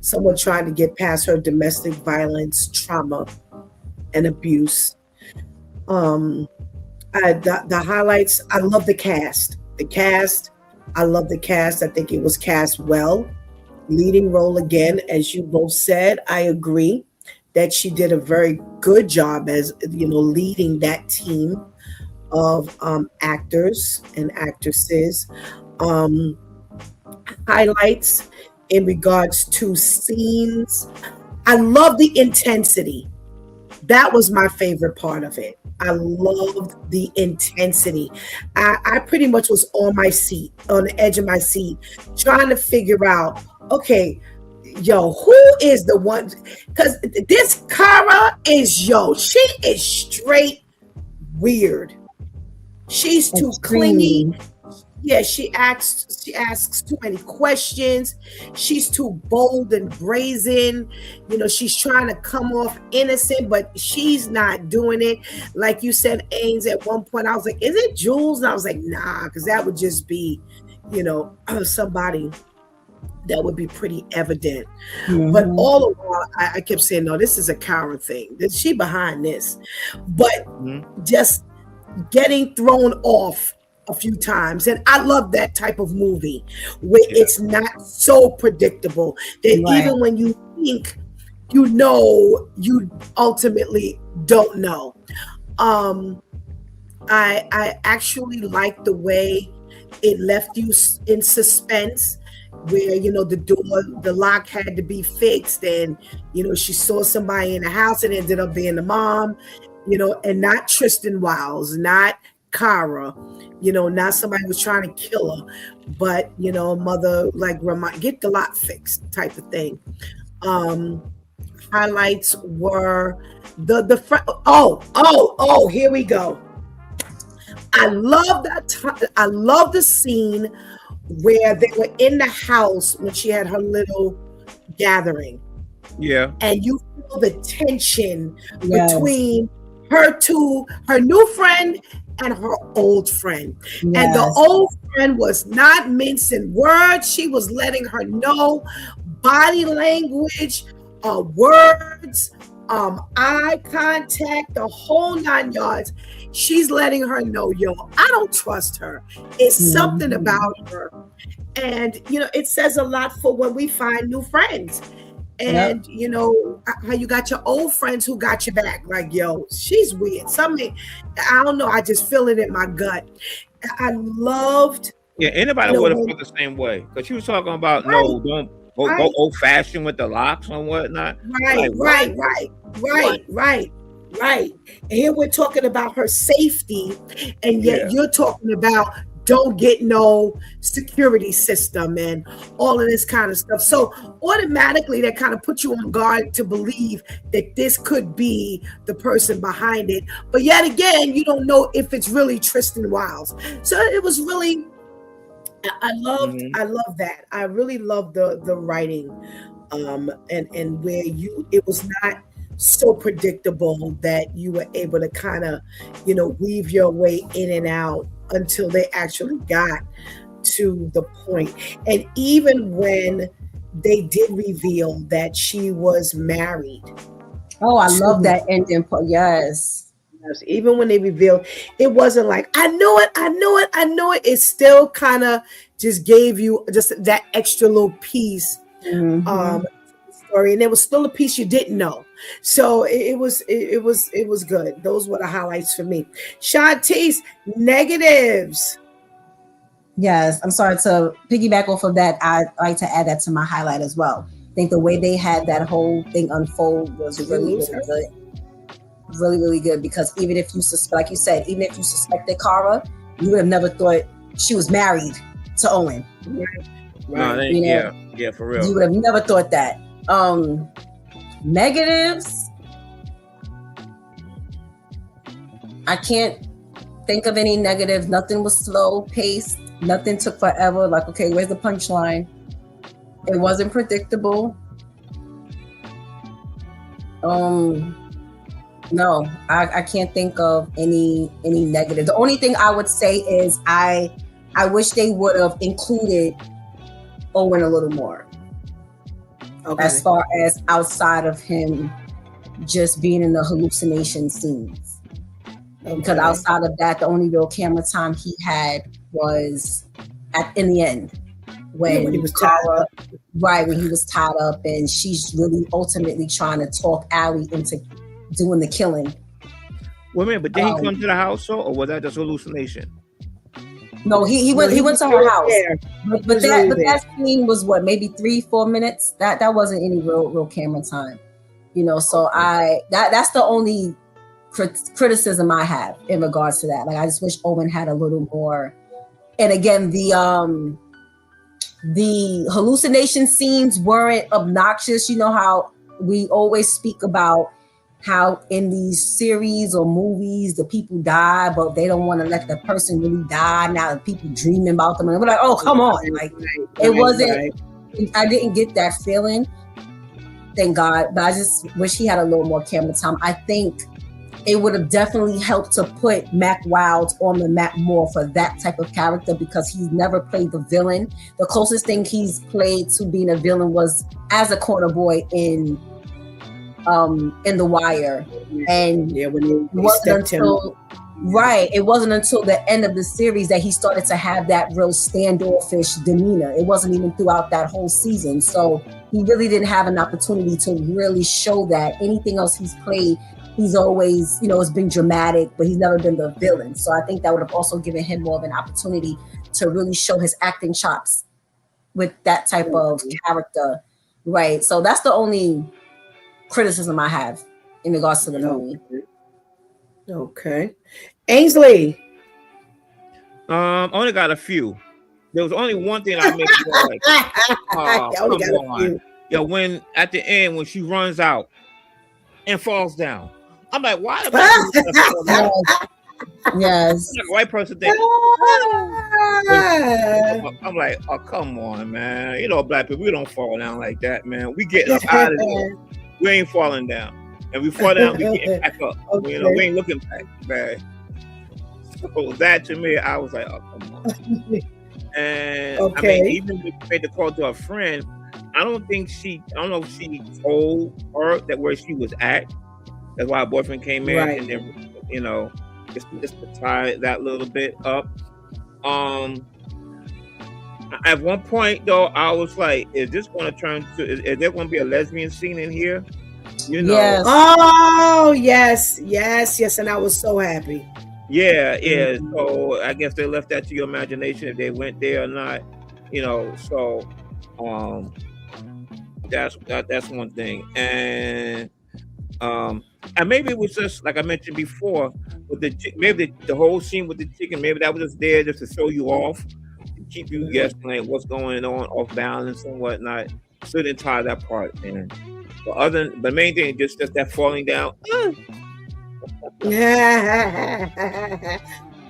someone trying to get past her domestic violence trauma and abuse. Um, the highlights. I love the cast. The cast. I love the cast. I think it was cast well. Leading role again, as you both said. I agree that she did a very good job as leading that team of actors and actresses. Um, Highlights in regards to scenes. I love the intensity. That was my favorite part of it. I loved the intensity. I pretty much was on my seat, on the edge of my seat, trying to figure out, okay, yo, who is the one? Because this Kara is, she is straight weird. She's too clingy. Extremely. Yeah, she asks too many questions. She's too bold and brazen. She's trying to come off innocent, but she's not doing it. Like you said, Ains, at one point, I was like, is it Jules? And I was like, nah, because that would just be, somebody that would be pretty evident. But Mm-hmm. all the while, I kept saying, no, this is a Karen thing. She behind this. But Mhm. just getting thrown off a few times. And I love that type of movie where Yeah. it's not so predictable that Right. even when you think you ultimately don't know. Um, I actually like the way it left you in suspense, where the lock had to be fixed, and she saw somebody in the house and ended up being the mom, and not Tristan Wiles, not Kara, not somebody who was trying to kill her, but mother, like, get the lock fixed type of thing. um Highlights were the front. Oh, here we go. I love that I love the scene where they were in the house when she had her little gathering, Yeah. and you feel the tension Yes. between her new friend and her old friend. And the Yes. old friend was not mincing words. She was letting her know body language, words, eye contact, the whole 9 yards. She's letting her know, yo, I don't trust her. It's something about her. And, it says a lot for when we find new friends. And, how you got your old friends who got your back. Like, yo, she's weird. Something, I don't know. I just feel it in my gut. I loved. Yeah, anybody would have felt the same way. Because she was talking about, no, don't go old fashioned with the locks and whatnot. Right. And here we're talking about her safety. And yet you're talking about don't get no security system and all of this kind of stuff. So automatically that kind of puts you on guard to believe that this could be the person behind it. But yet again, you don't know if it's really Tristan Wiles. So it was really, I love that. I really love the writing, and where it was not so predictable that you were able to kind of, weave your way in and out until they actually got to the point. And even when they did reveal that she was married. Oh, I love that ending. Yes. Even when they revealed, it wasn't like, I know it. It still kind of just gave you just that extra little piece story, and there was still a piece you didn't know. So it was good. Those were the highlights for me. Shantice, negatives. Yes, I'm sorry to piggyback off of that. I like to add that to my highlight as well. I think the way they had that whole thing unfold was really, really good. Really, really good, because even if you like you said, even if you suspected Cara, you would have never thought she was married to Owen. Right. Yeah, for real. You would have never thought that. Negatives, I can't think of any negatives. Nothing was slow paced. Nothing took forever. Like, okay, where's the punchline? It wasn't predictable. No, I can't think of any negative. The only thing I would say is I wish they would have included Owen a little more. Okay. As far as outside of him just being in the hallucination scenes. Okay. Because outside of that, the only real camera time he had was in the end. When he was Cara, when he was tied up, and she's really ultimately trying to talk Allie into doing the killing. Well, man, but did he come to the house, or was that just hallucination? No, he went to her house. But that scene was what, maybe 3-4 minutes. That wasn't any real camera time, So that's the only criticism I have in regards to that. Like, I just wish Owen had a little more. And again, the hallucination scenes weren't obnoxious. You know how we always speak about how in these series or movies the people die, but they don't want to let the person really die. Now the people dreaming about them, and we're like, oh, come on. Like, it wasn't, I didn't get that feeling, thank God, but I just wish he had a little more camera time. I think it would have definitely helped to put Mac Wild on the map more for that type of character, because he's never played the villain. The closest thing he's played to being a villain was as a corner boy in The Wire, and when it wasn't until it wasn't until the end of the series that he started to have that real standoffish demeanor. It wasn't even throughout that whole season, so he really didn't have an opportunity to really show that. Anything else he's played, he's always, it's been dramatic, but he's never been the villain. So I think that would have also given him more of an opportunity to really show his acting chops with that type of character, right? So that's the only criticism I have in regards to the movie. Okay. Ainsley. Only got a few. There was only one thing I missed. Like, come on. Yeah, when at the end, when she runs out and falls down, I'm like, why? Yes. The white person thing. I'm like, oh, come on, man. Black people, we don't fall down like that, man. We get up out of there. We ain't falling down. And we fall down, we getting back up. We ain't looking back, man. So that to me, I was like, oh, come on. And I mean, Okay. even if she made the call to a friend, I don't know if she told her that where she was at. That's why her boyfriend came in, Right. and then just to tie that little bit up. Um, at one point though, I was like, is this going to turn to? Is there going to be a lesbian scene in here? You know? Yes. Oh, yes, yes, yes. And I was so happy. Yeah, yeah. Mhm. So I guess they left that to your imagination if they went there or not. So um, that's one thing, um, and maybe it was just like I mentioned before with maybe the whole scene with the chicken. Maybe that was just there just to throw you off, to keep you guessing like what's going on, off balance and whatnot. So didn't tie that part in. But main thing just that falling down.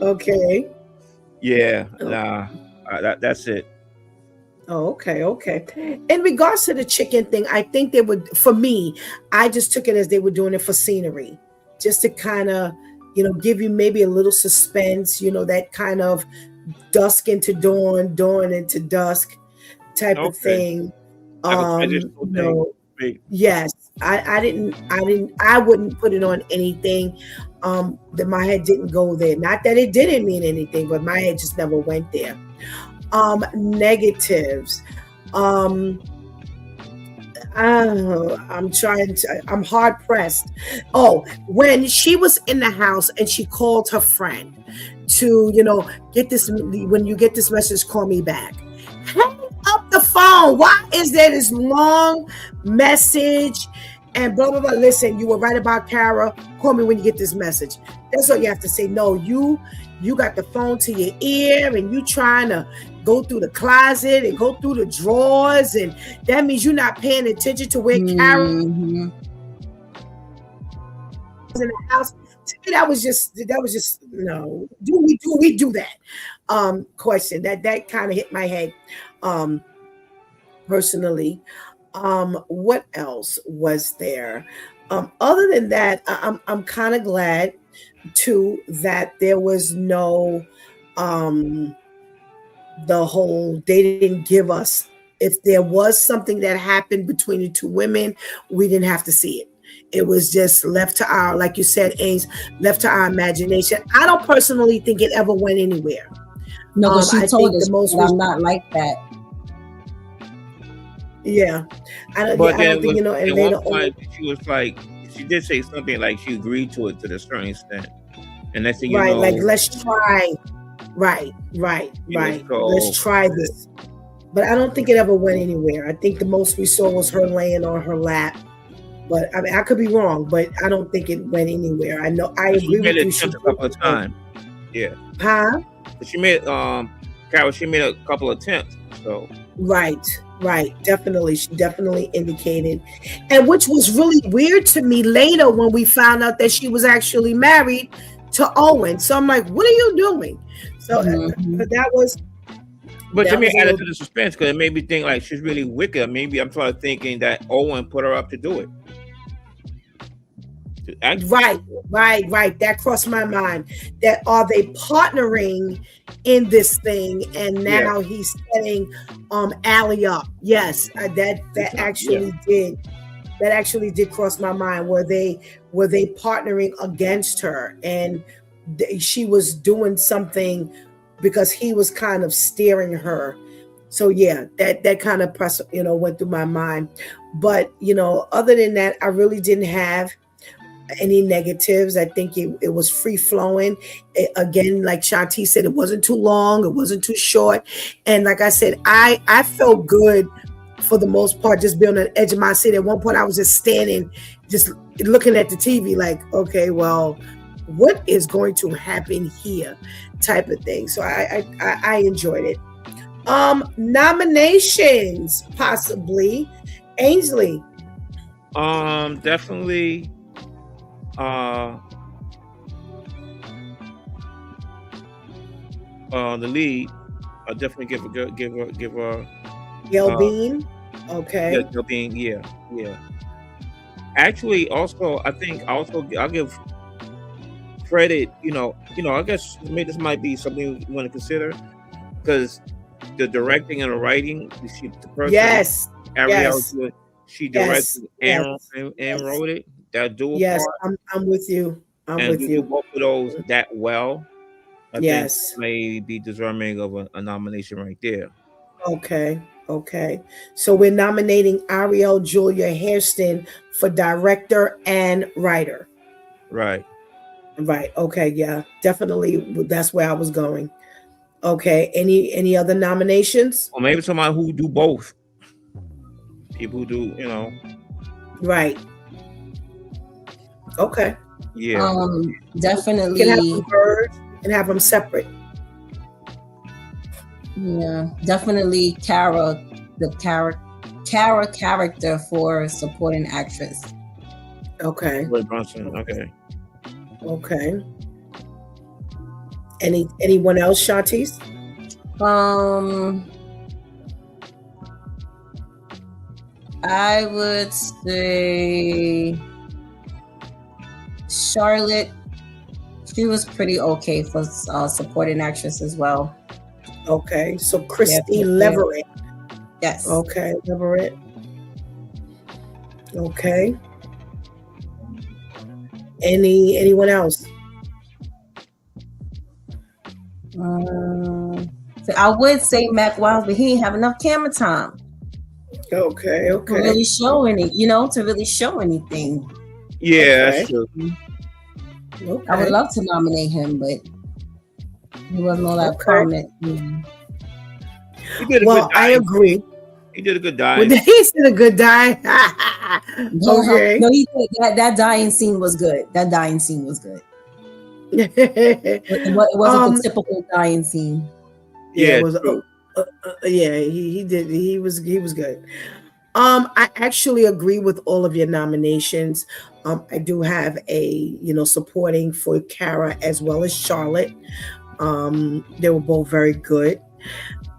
Okay. Yeah, Oh, nah, that's it. okay, okay. In regards to the chicken thing, I think they would, for me, I just took it as they were doing it for scenery, just to kind of, give you maybe a little suspense, that kind of dusk into dawn, dawn into dusk type of Okay, thing. like a traditional You thing. know, Big. yes, I wouldn't put it on anything. That my head didn't go there. Not that it didn't mean anything, but my head just never went there. Negatives. Um, I'm hard pressed. Oh, when she was in the house and she called her friend to, get this, when you get this message, call me back. Hang up the phone. Why is there this long message and blah, blah, blah? Listen, you were right about Kara. Call me when you get this message. That's all you have to say. No, you got the phone to your ear and you trying to go through the closet and go through the drawers, and that means you're not paying attention to where Kara Mhm. was in the house. To me, that was just no. Do we do that? Question that kind of hit my head, um, personally. What else was there? Other than that, I'm kind of glad too that there was no um the whole they didn't give us, if there was something that happened between the two women, we didn't have to see it. It was just left to our, like you said, Ains, left to our imagination. I don't personally think it ever went anywhere. No, because she I told think the us most that was, I'm not like that. yeah, But I don't then think, was and at they one don't. point she was like, she did say something like she agreed to it to a certain extent, and next thing you Right, like know, let's try. Right, right, right. Let's so try this. But I don't think it ever went anywhere. I think the most we saw was her laying on her lap. But I mean, I could be wrong, but I don't think it went anywhere. I know, I she agree made with an you. She attempt a did. couple of times. Yeah, Huh? but she made Carol. She made a couple of attempts. So Right, right. Definitely. She definitely indicated. And which was really weird to me later when we found out that she was actually married to Owen. So I'm like, what are you doing? So Mhm. that was but to that me, was it a added little. to the suspense because it made me think like she's really wicked. Maybe I'm sort of thinking that Owen put her up to do it. Right, right, right. That crossed my mind. That are they partnering in this thing? And Yeah, now he's setting Allie up. Yes, that yeah. actually did. That actually did cross my mind. Were they partnering against her, and she was doing something because he was kind of steering her. So yeah, that kind of went through my mind. But other than that, I really didn't have any negatives. I think it was free flowing. Again, like Shanti said, it wasn't too long, it wasn't too short. And like I said, I felt good for the most part, just being on the edge of my seat. At one point, I was just standing, just looking at the TV, like, okay, well, what is going to happen here, type of thing. So I enjoyed it. Nominations, possibly. Ainsley. Definitely. Uh, the lead. I'll definitely give her. Gail Uh, Bean. yeah, Okay. being yeah. Actually, also I think also I'll give credit, I guess maybe this might be something you want to consider because the directing and the writing, the person, Yes. Ariel, Yes. she Yes. directed Yes. and Yes. wrote it. That dual Yes. part, I'm with you. I'm and with to do you. both of those that well, I think Yes. may be deserving of a nomination right there. Okay. Okay. So we're nominating Ariel Julia Hairston for director and writer. Right. Right. Okay. Yeah. Definitely. That's where I was going. Okay. Any other nominations? Or maybe somebody who do both. People who do. Right. Okay. Yeah. You Definitely. can have them merged and have them separate. Yeah, definitely Kara, Kara character for supporting actress. Okay. Ray Brunson. Okay. Okay. Anyone else, Shantice? I would say Charlotte. She was pretty okay for supporting actress as well. Okay, so Christine Yeah. Leverett. Yes. Okay, Leverett. Okay. Anyone else? So I would say Mac Wiles, but he didn't have enough camera time. Okay. To really show anything. Yeah, that's true. Okay. I would love to nominate him, but he wasn't all that prominent. He did a well, good I agree. He did a good die. Well, he did a good die. Okay. No, he did. That dying scene was good. That dying scene was good. It wasn't the typical dying scene. Yeah, it was. Yeah, he did. He was good. I actually agree with all of your nominations. I do have a supporting for Kara as well as Charlotte. They were both very good,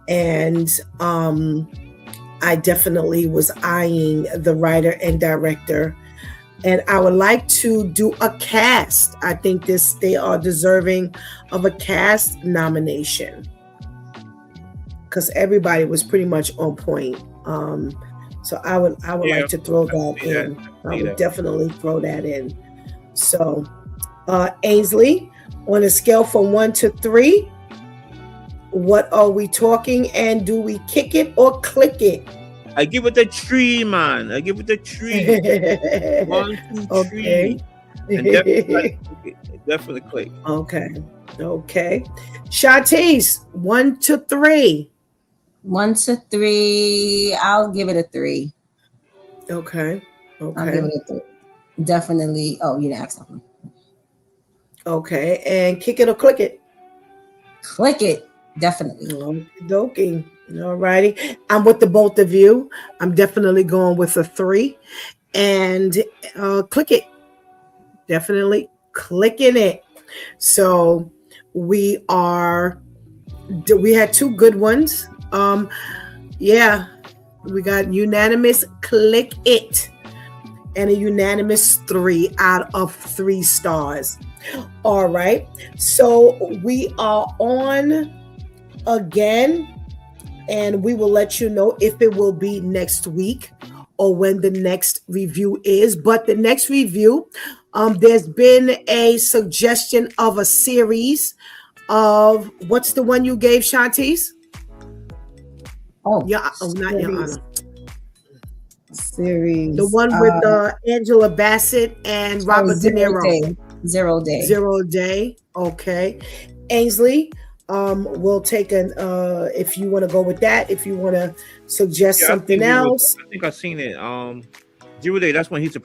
and I definitely was eyeing the writer and director. And I would like to do a cast. I think they are deserving of a cast nomination because everybody was pretty much on point. So I would like to throw that in. I would definitely throw that in. So Ainsley, on a scale from 1 to 3, what are we talking? And do we kick it or click it? I give it a 3, man. I give it a 3. 1, 2, 3. And definitely click. Okay. Shantice, 1 to 3. 1 to 3. I'll give it a 3. Okay. I'll give it a 3. Definitely. Oh, you didn't ask something. Okay. And kick it or click it? Click it. Definitely. Okey-dokey. All righty. I'm with the both of you. I'm definitely going with a 3. And click it. Definitely clicking it. So we had 2 good ones. Yeah, we got unanimous click it and a unanimous 3 out of 3 stars. All right. So we are on again, and we will let you know if it will be next week or when the next review is. But the next review, there's been a suggestion of a series of, what's the one you gave, Shantice? Not Your Honor. Series. The one with Angela Bassett and Robert De Niro. 0 Day. 0 Day. Okay. Ainsley, we'll take if you want to go with that, if you want to suggest something else. I think I've seen it. 0 Day, that's when he's the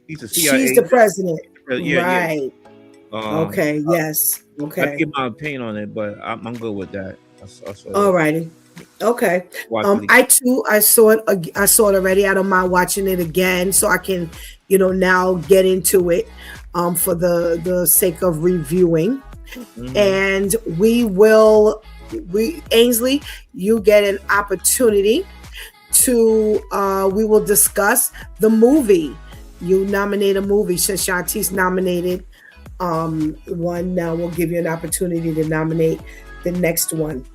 he's the CIA. She's the president. Yeah, right. Okay, yes. Okay. I give my opinion on it, but I'm good with that. All righty. Okay. I saw it already. I don't mind watching it again, so I can, now get into it for the sake of reviewing. Mm-hmm. And Ainsley, you get an opportunity to we will discuss the movie. You nominate a movie since Shantice nominated one. Now we'll give you an opportunity to nominate the next one.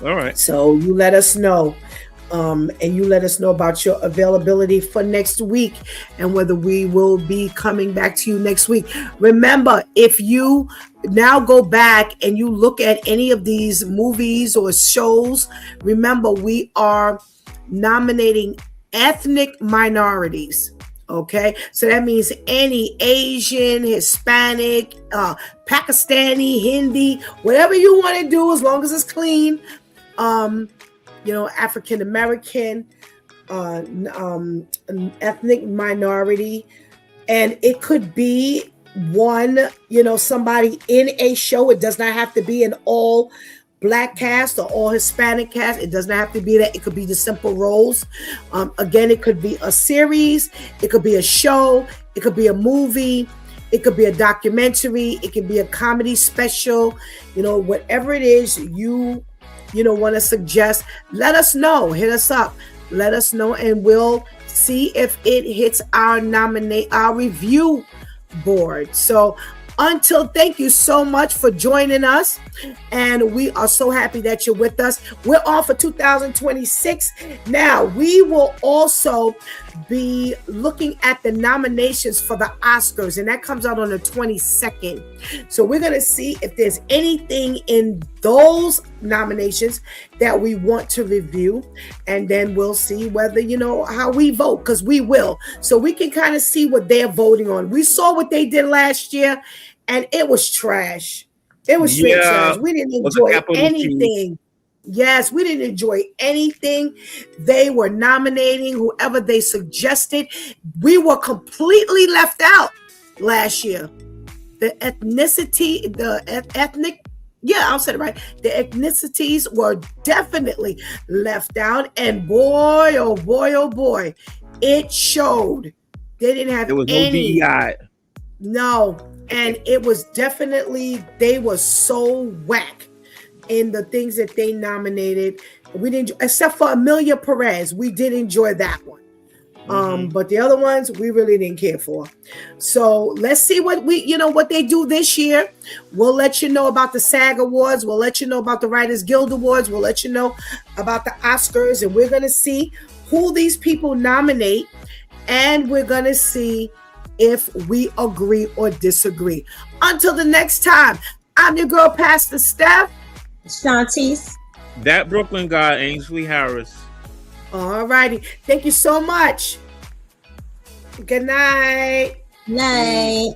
All right. So you let us know. And you let us know about your availability for next week and whether we will be coming back to you next week. Remember, if you now go back and you look at any of these movies or shows, remember we are nominating ethnic minorities. Okay, so that means any Asian, Hispanic, Pakistani, Hindi, whatever you want to do, as long as it's clean. African American, an ethnic minority, and it could be one, somebody in a show. It does not have to be an all Black cast or all Hispanic cast. It does not have to be that. It could be the simple roles. Again, it could be a series. It could be a show. It could be a movie. It could be a documentary. It could be a comedy special. Whatever it is you want to suggest, let us know. Hit us up. Let us know, and we'll see if it hits our review board. So thank you so much for joining us, and we are so happy that you're with us. We're on for 2026. Now, we will also be looking at the nominations for the Oscars, and that comes out on the 22nd. So we're going to see if there's anything in those nominations that we want to review, and then we'll see whether, how we vote, because we will. So we can kind of see what they're voting on. We saw what they did last year, and it was trash. It was straight trash. We didn't enjoy anything. Yes, we didn't enjoy anything. They were nominating whoever they suggested. We were completely left out last year. The ethnic, I'll say it right. The ethnicities were definitely left out. And boy, oh boy, oh boy, it showed. They didn't have any. DEI. No. And it was definitely, they were so whack in the things that they nominated. We didn't, except for Amelia Perez, we did enjoy that one. But the other ones we really didn't care for. So let's see what what they do this year. We'll let you know about the SAG Awards. We'll let you know about the Writers Guild Awards. We'll let you know about the Oscars, and we're gonna see who these people nominate, and we're gonna see if we agree or disagree. Until the next time, I'm your girl, Pastor Steph. Shantice. That Brooklyn guy, Ainsley Harris. All righty. Thank you so much. Good night. Night.